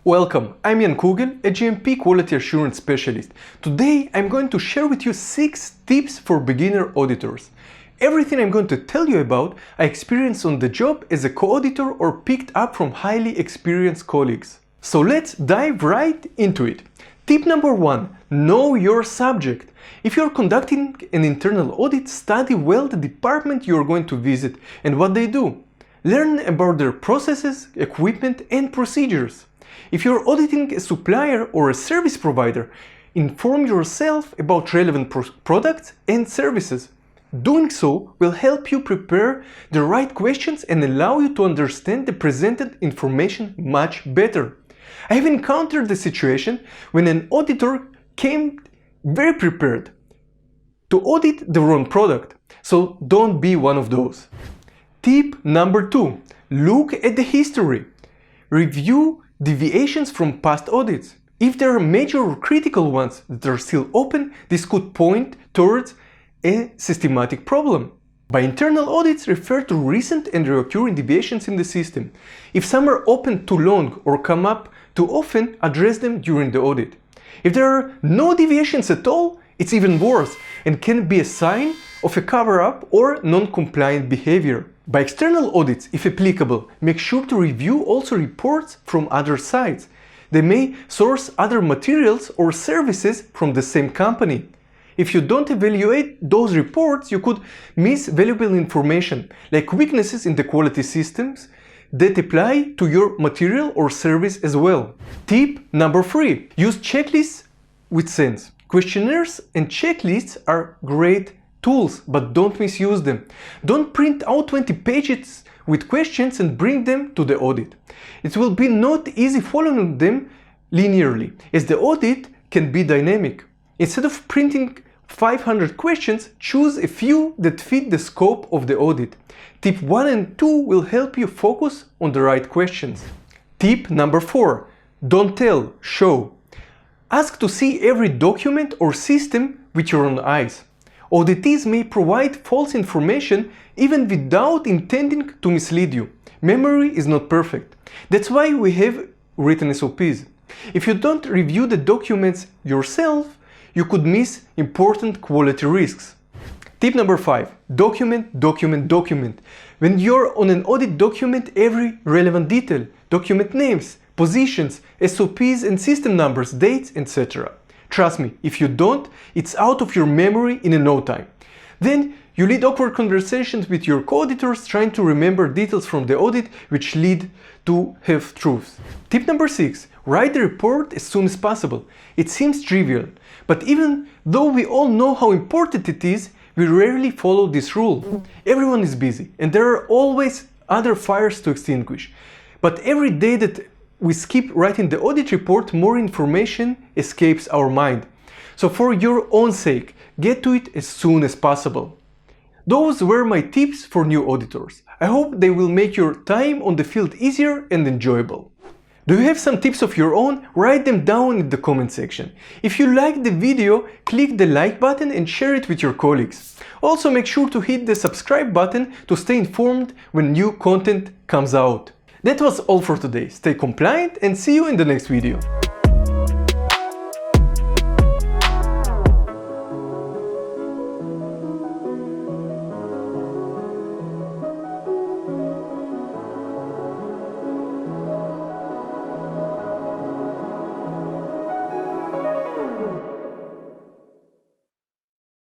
Welcome, I'm Jan Kugel, a GMP quality assurance specialist. Today I'm going to share with you 6 tips for beginner auditors. Everything I'm going to tell you about I experienced on the job as a co-auditor or picked up from highly experienced colleagues. So let's dive right into it. Tip number 1. Know your subject. If you're conducting an internal audit, study well the department you're going to visit and what they do. Learn about their processes, equipment, and procedures. If you're auditing a supplier or a service provider, inform yourself about relevant products and services. Doing so will help you prepare the right questions and allow you to understand the presented information much better. I have encountered the situation when an auditor came very prepared to audit the wrong product, so don't be one of those. Tip number 2. Look at the history. Review deviations from past audits. If there are major or critical ones that are still open, this could point towards a systematic problem. By internal audits, refer to recent and recurring deviations in the system. If some are open too long or come up too often, address them during the audit. If there are no deviations at all, it's even worse and can be a sign of a cover-up or non-compliant behavior. By external audits, if applicable, make sure to review also reports from other sites. They may source other materials or services from the same company. If you don't evaluate those reports, you could miss valuable information, like weaknesses in the quality systems that apply to your material or service as well. Tip number 3. Use checklists with sense. Questionnaires and checklists are great tools, but don't misuse them. Don't print out 20 pages with questions and bring them to the audit. It will be not easy following them linearly, as the audit can be dynamic. Instead of printing 500 questions, choose a few that fit the scope of the audit. Tip 1 and 2 will help you focus on the right questions. Tip number 4. Don't tell, show. Ask to see every document or system with your own eyes. Auditees may provide false information even without intending to mislead you. Memory is not perfect. That's why we have written SOPs. If you don't review the documents yourself, you could miss important quality risks. Tip number 5. Document, document, document. When you're on an audit, document every relevant detail. Document names, positions, SOPs and system numbers, dates, etc. Trust me, if you don't, it's out of your memory in no time. Then you lead awkward conversations with your co-auditors trying to remember details from the audit which lead to half-truths. Tip number 6. Write the report as soon as possible. It seems trivial, but even though we all know how important it is, we rarely follow this rule. Everyone is busy and there are always other fires to extinguish. But every day that we skip writing the audit report, more information escapes our mind. So for your own sake, get to it as soon as possible. Those were my tips for new auditors. I hope they will make your time on the field easier and enjoyable. Do you have some tips of your own? Write them down in the comment section. If you liked the video, click the like button and share it with your colleagues. Also make sure to hit the subscribe button to stay informed when new content comes out. That was all for today. Stay compliant and see you in the next video.